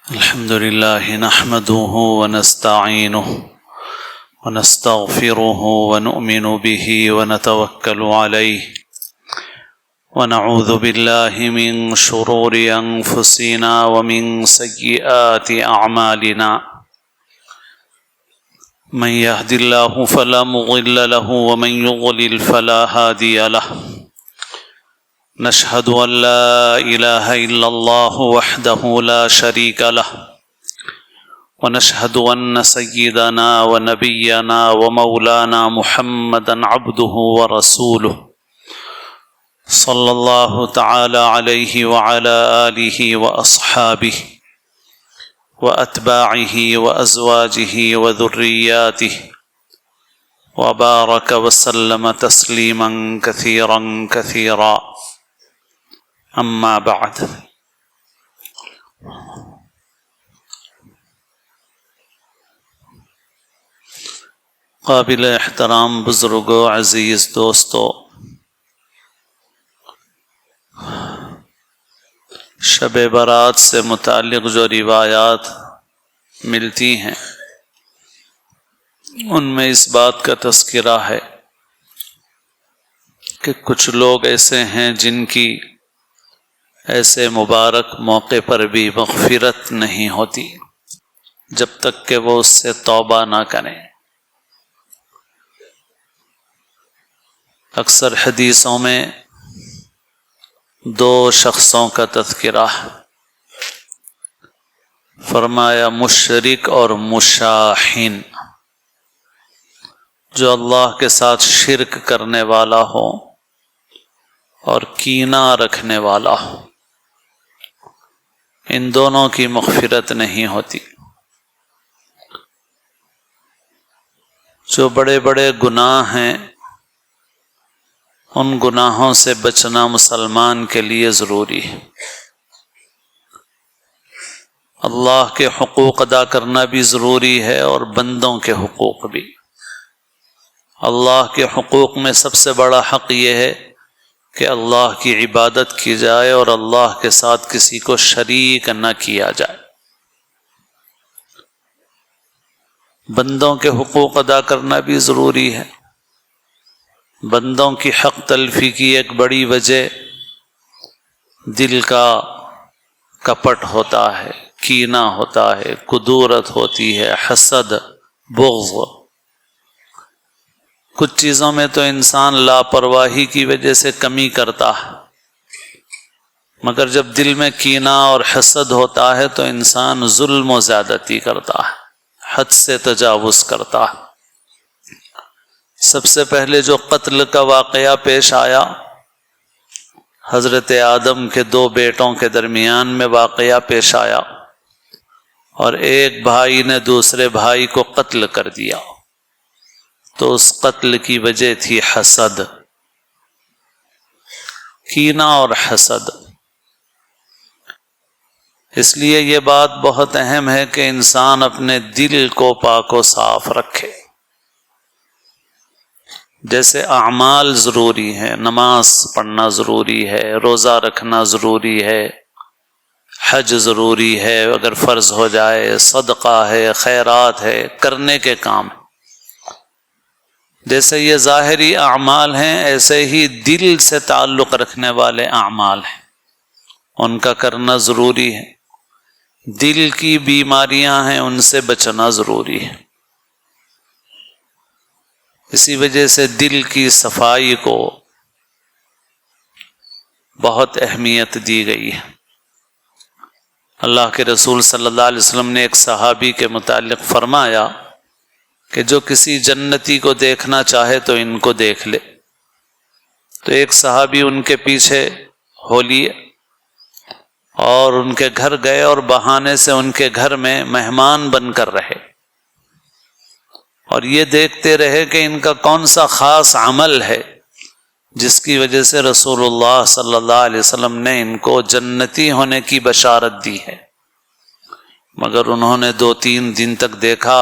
الحمد لله نحمده ونستعينه ونستغفره ونؤمن به ونتوكل عليه ونعوذ بالله من شرور أنفسنا ومن سيئات أعمالنا من يهد الله فلا مضل له ومن يضلل فلا هادي له نشهد أن لا إله إلا الله وحده لا شريك له ونشهد أن سيدنا ونبينا ومولانا محمدا عبده ورسوله صلى الله تعالى عليه وعلى آله وأصحابه وأتباعه وأزواجه وذرياته وبارك وسلم تسليما كثيرا كثيرا اما بعد قابل احترام بزرگوں، عزیز دوستو، شب برات سے متعلق جو روایات ملتی ہیں ان میں اس بات کا تذکرہ ہے کہ کچھ لوگ ایسے ہیں جن کی ایسے مبارک موقع پر بھی مغفرت نہیں ہوتی جب تک کہ وہ اس سے توبہ نہ کریں۔ اکثر حدیثوں میں دو شخصوں کا تذکرہ فرمایا، مشرک اور مشاحن، جو اللہ کے ساتھ شرک کرنے والا ہو اور کینہ رکھنے والا ہو، ان دونوں کی مغفرت نہیں ہوتی۔ جو بڑے بڑے گناہ ہیں ان گناہوں سے بچنا مسلمان کے لیے ضروری ہے۔ اللہ کے حقوق ادا کرنا بھی ضروری ہے اور بندوں کے حقوق بھی۔ اللہ کے حقوق میں سب سے بڑا حق یہ ہے کہ اللہ کی عبادت کی جائے اور اللہ کے ساتھ کسی کو شریک نہ کیا جائے۔ بندوں کے حقوق ادا کرنا بھی ضروری ہے۔ بندوں کی حق تلفی کی ایک بڑی وجہ دل کا کپٹ ہوتا ہے، کینہ ہوتا ہے، کدورت ہوتی ہے، حسد، بغض۔ کچھ چیزوں میں تو انسان لاپرواہی کی وجہ سے کمی کرتا ہے، مگر جب دل میں کینہ اور حسد ہوتا ہے تو انسان ظلم و زیادتی کرتا ہے، حد سے تجاوز کرتا ہے۔ سب سے پہلے جو قتل کا واقعہ پیش آیا، حضرت آدم کے دو بیٹوں کے درمیان میں واقعہ پیش آیا اور ایک بھائی نے دوسرے بھائی کو قتل کر دیا، تو اس قتل کی وجہ تھی حسد، کینہ اور حسد۔ اس لیے یہ بات بہت اہم ہے کہ انسان اپنے دل کو پاک و صاف رکھے۔ جیسے اعمال ضروری ہیں، نماز پڑھنا ضروری ہے، روزہ رکھنا ضروری ہے، حج ضروری ہے اگر فرض ہو جائے، صدقہ ہے، خیرات ہے، کرنے کے کام ہیں۔ جیسے یہ ظاہری اعمال ہیں، ایسے ہی دل سے تعلق رکھنے والے اعمال ہیں، ان کا کرنا ضروری ہے۔ دل کی بیماریاں ہیں، ان سے بچنا ضروری ہے۔ اسی وجہ سے دل کی صفائی کو بہت اہمیت دی گئی ہے۔ اللہ کے رسول صلی اللہ علیہ وسلم نے ایک صحابی کے متعلق فرمایا کہ جو کسی جنتی کو دیکھنا چاہے تو ان کو دیکھ لے۔ تو ایک صحابی ان کے پیچھے ہو لیے اور ان کے گھر گئے اور بہانے سے ان کے گھر میں مہمان بن کر رہے، اور یہ دیکھتے رہے کہ ان کا کون سا خاص عمل ہے جس کی وجہ سے رسول اللہ صلی اللہ علیہ وسلم نے ان کو جنتی ہونے کی بشارت دی ہے۔ مگر انہوں نے 2-3 دن تک دیکھا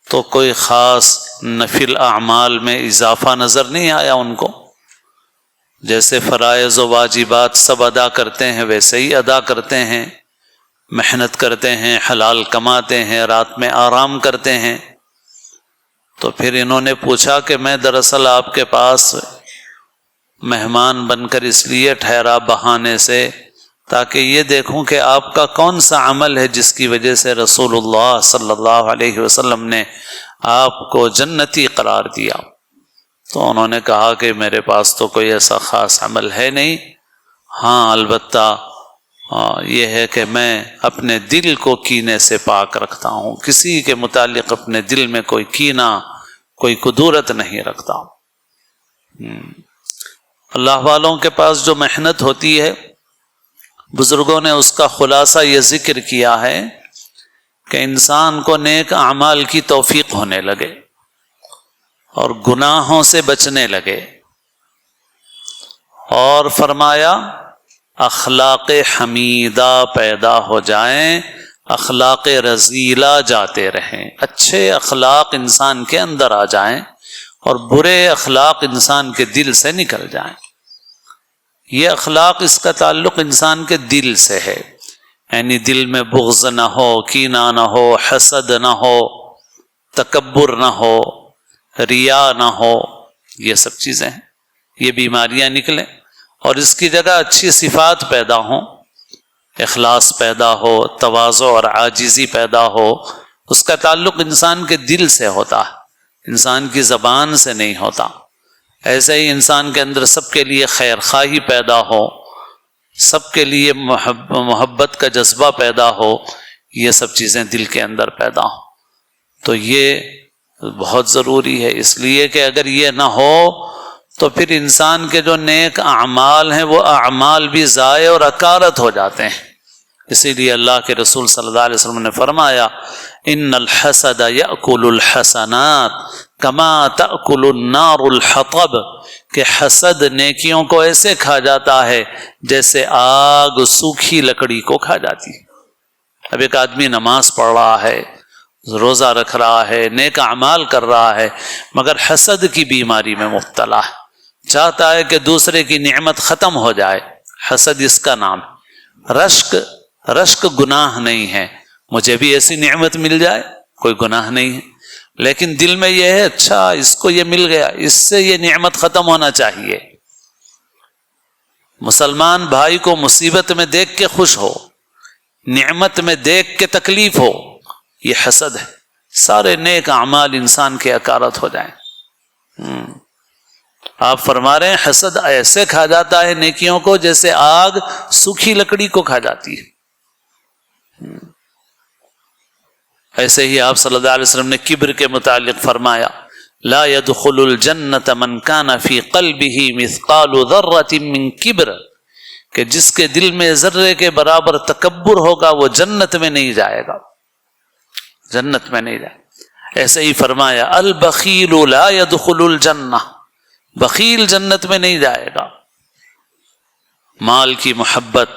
تو کوئی خاص نفل اعمال میں اضافہ نظر نہیں آیا ان کو۔ جیسے فرائض و واجبات سب ادا کرتے ہیں ویسے ہی ادا کرتے ہیں، محنت کرتے ہیں، حلال کماتے ہیں، رات میں آرام کرتے ہیں۔ تو پھر انہوں نے پوچھا کہ میں دراصل آپ کے پاس مہمان بن کر اس لیے ٹھہرا بہانے سے تاکہ یہ دیکھوں کہ آپ کا کون سا عمل ہے جس کی وجہ سے رسول اللہ صلی اللہ علیہ وسلم نے آپ کو جنتی قرار دیا۔ تو انہوں نے کہا کہ میرے پاس تو کوئی ایسا خاص عمل ہے نہیں، ہاں البتہ یہ ہے کہ میں اپنے دل کو کینے سے پاک رکھتا ہوں، کسی کے متعلق اپنے دل میں کوئی کینہ، کوئی کدورت نہیں رکھتا۔ اللہ والوں کے پاس جو محنت ہوتی ہے، بزرگوں نے اس کا خلاصہ یہ ذکر کیا ہے کہ انسان کو نیک اعمال کی توفیق ہونے لگے اور گناہوں سے بچنے لگے، اور فرمایا اخلاق حمیدہ پیدا ہو جائیں، اخلاق رذیلہ جاتے رہیں، اچھے اخلاق انسان کے اندر آ جائیں اور برے اخلاق انسان کے دل سے نکل جائیں۔ یہ اخلاق، اس کا تعلق انسان کے دل سے ہے، یعنی دل میں بغض نہ ہو، کینہ نہ ہو، حسد نہ ہو، تکبر نہ ہو، ریا نہ ہو، یہ سب چیزیں ہیں، یہ بیماریاں نکلیں اور اس کی جگہ اچھی صفات پیدا ہوں، اخلاص پیدا ہو، تواضع اور عاجزی پیدا ہو۔ اس کا تعلق انسان کے دل سے ہوتا ہے، انسان کی زبان سے نہیں ہوتا۔ ایسے ہی انسان کے اندر سب کے لیے خیر خواہی پیدا ہو، سب کے لیے محبت کا جذبہ پیدا ہو، یہ سب چیزیں دل کے اندر پیدا ہوں، تو یہ بہت ضروری ہے۔ اس لیے کہ اگر یہ نہ ہو تو پھر انسان کے جو نیک اعمال ہیں وہ اعمال بھی ضائع اور اکارت ہو جاتے ہیں۔ اسی لیے اللہ کے رسول صلی اللہ علیہ وسلم نے فرمایا ان الحسد یأکل الحسنات کما تأکل النار الحطب، کہ حسد نیکیوں کو ایسے کھا جاتا ہے جیسے آگ سوکھی لکڑی کو کھا جاتی ہے۔ اب ایک آدمی نماز پڑھ رہا ہے، روزہ رکھ رہا ہے، نیک اعمال کر رہا ہے، مگر حسد کی بیماری میں مبتلا ہے، چاہتا ہے کہ دوسرے کی نعمت ختم ہو جائے، حسد اس کا نام ہے۔ رشک گناہ نہیں ہے، مجھے بھی ایسی نعمت مل جائے، کوئی گناہ نہیں ہے، لیکن دل میں یہ ہے اچھا اس کو یہ مل گیا، اس سے یہ نعمت ختم ہونا چاہیے۔ مسلمان بھائی کو مصیبت میں دیکھ کے خوش ہو، نعمت میں دیکھ کے تکلیف ہو، یہ حسد ہے۔ سارے نیک اعمال انسان کے اکارت ہو جائیں۔ آپ فرما رہے ہیں حسد ایسے کھا جاتا ہے نیکیوں کو جیسے آگ سوکھی لکڑی کو کھا جاتی ہے۔ ایسے ہی آپ صلی اللہ علیہ وسلم نے کبر کے متعلق فرمایا لا يدخل الجنة من كان في قلبه مثقال ذرة من کبر، کہ جس کے دل میں ذرے کے برابر تکبر ہوگا وہ جنت میں نہیں جائے گا، جنت میں نہیں جائے گا۔ ایسے ہی فرمایا البخیل لا يدخل الجنة، بخیل جنت میں نہیں جائے گا۔ مال کی محبت،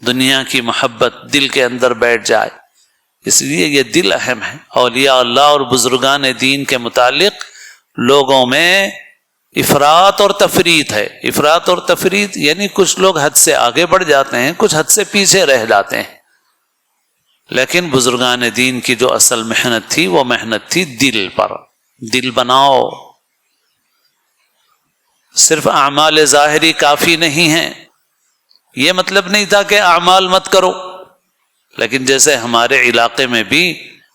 دنیا کی محبت دل کے اندر بیٹھ جائے، اس لیے یہ دل اہم ہے۔ اولیاء اللہ اور بزرگان دین کے متعلق لوگوں میں افراط اور تفریط ہے۔ افراط اور تفریط یعنی کچھ لوگ حد سے آگے بڑھ جاتے ہیں، کچھ حد سے پیچھے رہ جاتے ہیں، لیکن بزرگان دین کی جو اصل محنت تھی وہ محنت تھی دل پر۔ دل بناؤ، صرف اعمال ظاہری کافی نہیں ہیں۔ یہ مطلب نہیں تھا کہ اعمال مت کرو، لیکن جیسے ہمارے علاقے میں بھی،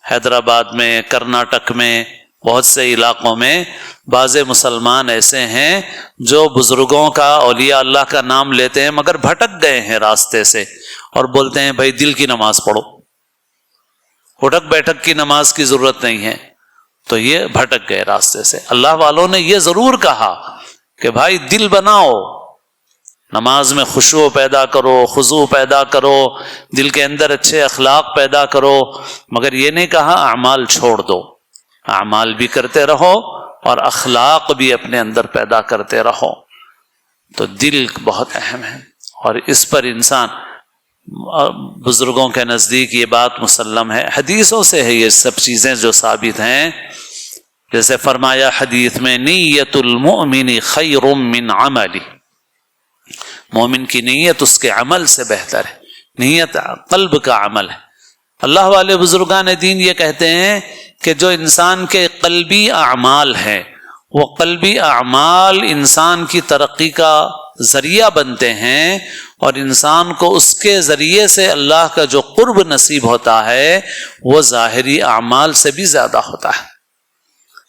حیدرآباد میں، کرناٹک میں، بہت سے علاقوں میں بعض مسلمان ایسے ہیں جو بزرگوں کا، اولیاء اللہ کا نام لیتے ہیں مگر بھٹک گئے ہیں راستے سے، اور بولتے ہیں بھائی دل کی نماز پڑھو، اٹھک بیٹھک کی نماز کی ضرورت نہیں ہے، تو یہ بھٹک گئے راستے سے۔ اللہ والوں نے یہ ضرور کہا کہ بھائی دل بناؤ، نماز میں خشوع پیدا کرو، خضوع پیدا کرو، دل کے اندر اچھے اخلاق پیدا کرو، مگر یہ نہیں کہا اعمال چھوڑ دو، اعمال بھی کرتے رہو اور اخلاق بھی اپنے اندر پیدا کرتے رہو۔ تو دل بہت اہم ہے، اور اس پر انسان، بزرگوں کے نزدیک یہ بات مسلم ہے، حدیثوں سے ہے یہ سب چیزیں جو ثابت ہیں۔ جیسے فرمایا حدیث میں نیت المؤمن خیر من عملی، مومن کی نیت اس کے عمل سے بہتر ہے۔ نیت قلب کا عمل ہے۔ اللہ والے بزرگان دین یہ کہتے ہیں کہ جو انسان کے قلبی اعمال ہیں وہ قلبی اعمال انسان کی ترقی کا ذریعہ بنتے ہیں، اور انسان کو اس کے ذریعے سے اللہ کا جو قرب نصیب ہوتا ہے وہ ظاہری اعمال سے بھی زیادہ ہوتا ہے۔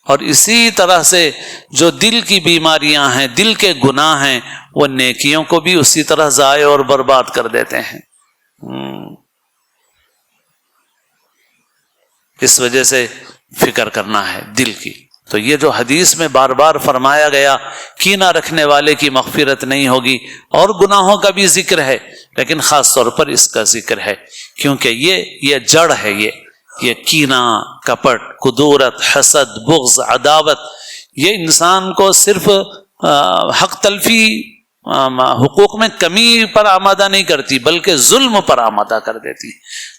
اور اسی طرح سے جو دل کی بیماریاں ہیں، دل کے گناہ ہیں، وہ نیکیوں کو بھی اسی طرح ضائع اور برباد کر دیتے ہیں۔ اس وجہ سے فکر کرنا ہے دل کی۔ تو یہ جو حدیث میں بار بار فرمایا گیا کینہ رکھنے والے کی مغفرت نہیں ہوگی، اور گناہوں کا بھی ذکر ہے لیکن خاص طور پر اس کا ذکر ہے کیونکہ یہ جڑ ہے، یہ کینہ، کپٹ، کدورت، حسد، بغض، عداوت، یہ انسان کو صرف حق تلفی، حقوق میں کمی پر آمادہ نہیں کرتی بلکہ ظلم پر آمادہ کر دیتی۔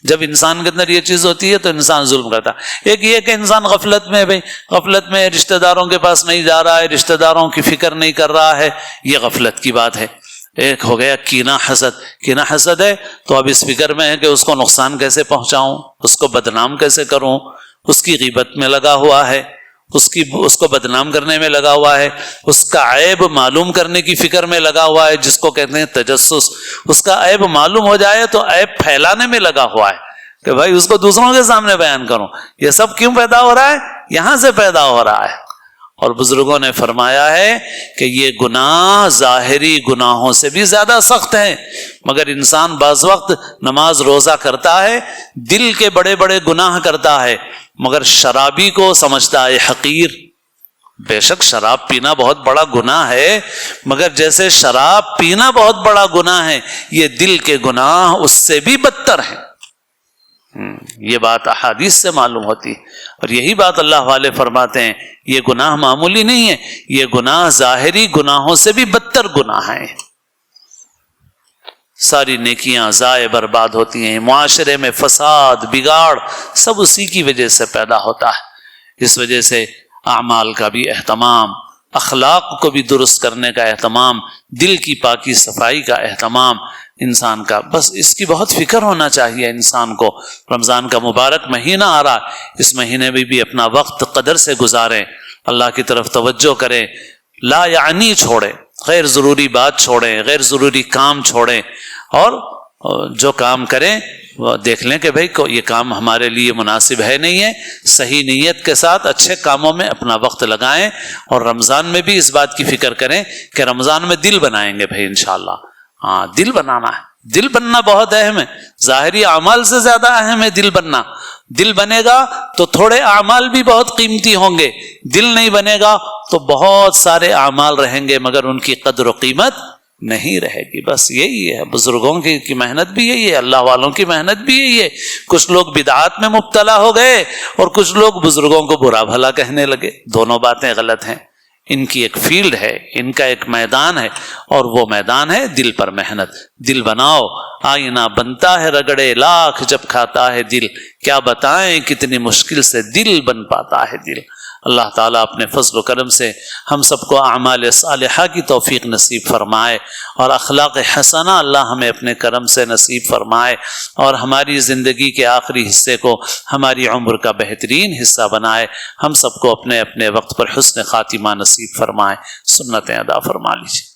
جب انسان کے اندر یہ چیز ہوتی ہے تو انسان ظلم کرتا ہے۔ ایک یہ کہ انسان غفلت میں غفلت میں رشتہ داروں کے پاس نہیں جا رہا ہے، رشتہ داروں کی فکر نہیں کر رہا ہے، یہ غفلت کی بات ہے۔ ایک ہو گیا کینہ حسد، کینہ حسد ہے تو اب اس فکر میں ہے کہ اس کو نقصان کیسے پہنچاؤں، اس کو بدنام کیسے کروں، اس کی غیبت میں لگا ہوا ہے، اس کو بدنام کرنے میں لگا ہوا ہے، اس کا عیب معلوم کرنے کی فکر میں لگا ہوا ہے جس کو کہتے ہیں تجسس۔ اس کا عیب معلوم ہو جائے تو عیب پھیلانے میں لگا ہوا ہے کہ بھائی اس کو دوسروں کے سامنے بیان کروں۔ یہ سب کیوں پیدا ہو رہا ہے؟ یہاں سے پیدا ہو رہا ہے۔ اور بزرگوں نے فرمایا ہے کہ یہ گناہ ظاہری گناہوں سے بھی زیادہ سخت ہیں، مگر انسان بعض وقت نماز روزہ کرتا ہے، دل کے بڑے بڑے گناہ کرتا ہے، مگر شرابی کو سمجھتا ہے حقیر۔ بے شک شراب پینا بہت بڑا گناہ ہے، مگر جیسے شراب پینا بہت بڑا گناہ ہے، یہ دل کے گناہ اس سے بھی بدتر ہیں۔ یہ بات احادیث سے معلوم ہوتی ہے، اور یہی بات اللہ والے فرماتے ہیں یہ گناہ معمولی نہیں ہے، یہ گناہ ظاہری گناہوں سے بھی بدتر گناہ ہیں۔ ساری نیکیاں ضائع برباد ہوتی ہیں، معاشرے میں فساد، بگاڑ سب اسی کی وجہ سے پیدا ہوتا ہے۔ اس وجہ سے اعمال کا بھی اہتمام، اخلاق کو بھی درست کرنے کا اہتمام، دل کی پاکی صفائی کا اہتمام انسان کا، بس اس کی بہت فکر ہونا چاہیے انسان کو۔ رمضان کا مبارک مہینہ آ رہا ہے، اس مہینے میں بھی اپنا وقت قدر سے گزاریں، اللہ کی طرف توجہ کریں، لا یعنی چھوڑیں، غیر ضروری بات چھوڑیں، غیر ضروری کام چھوڑیں، اور جو کام کریں وہ دیکھ لیں کہ بھئی یہ کام ہمارے لیے مناسب ہے نہیں ہے، صحیح نیت کے ساتھ اچھے کاموں میں اپنا وقت لگائیں، اور رمضان میں بھی اس بات کی فکر کریں کہ رمضان میں دل بنائیں گے بھئی انشاءاللہ۔ ہاں دل بنانا ہے، دل بننا بہت اہم ہے، ظاہری اعمال سے زیادہ اہم ہے دل بننا۔ دل بنے گا تو تھوڑے اعمال بھی بہت قیمتی ہوں گے، دل نہیں بنے گا تو بہت سارے اعمال رہیں گے مگر ان کی قدر و قیمت نہیں رہے گی۔ بس یہی ہے، بزرگوں کی محنت بھی یہی ہے، اللہ والوں کی محنت بھی یہی ہے۔ کچھ لوگ بدعات میں مبتلا ہو گئے اور کچھ لوگ بزرگوں کو برا بھلا کہنے لگے، دونوں باتیں غلط ہیں۔ ان کی ایک فیلڈ ہے، ان کا ایک میدان ہے، اور وہ میدان ہے دل پر محنت۔ دل بناؤ، آئینہ بنتا ہے رگڑے لاکھ جب کھاتا ہے دل، کیا بتائیں کتنی مشکل سے دل بن پاتا ہے دل۔ اللہ تعالیٰ اپنے فضل و کرم سے ہم سب کو اعمال صالحہ کی توفیق نصیب فرمائے، اور اخلاق حسنہ اللہ ہمیں اپنے کرم سے نصیب فرمائے، اور ہماری زندگی کے آخری حصے کو ہماری عمر کا بہترین حصہ بنائے۔ ہم سب کو اپنے اپنے وقت پر حسن خاتمہ نصیب فرمائے۔ سنتیں ادا فرما لیجیے۔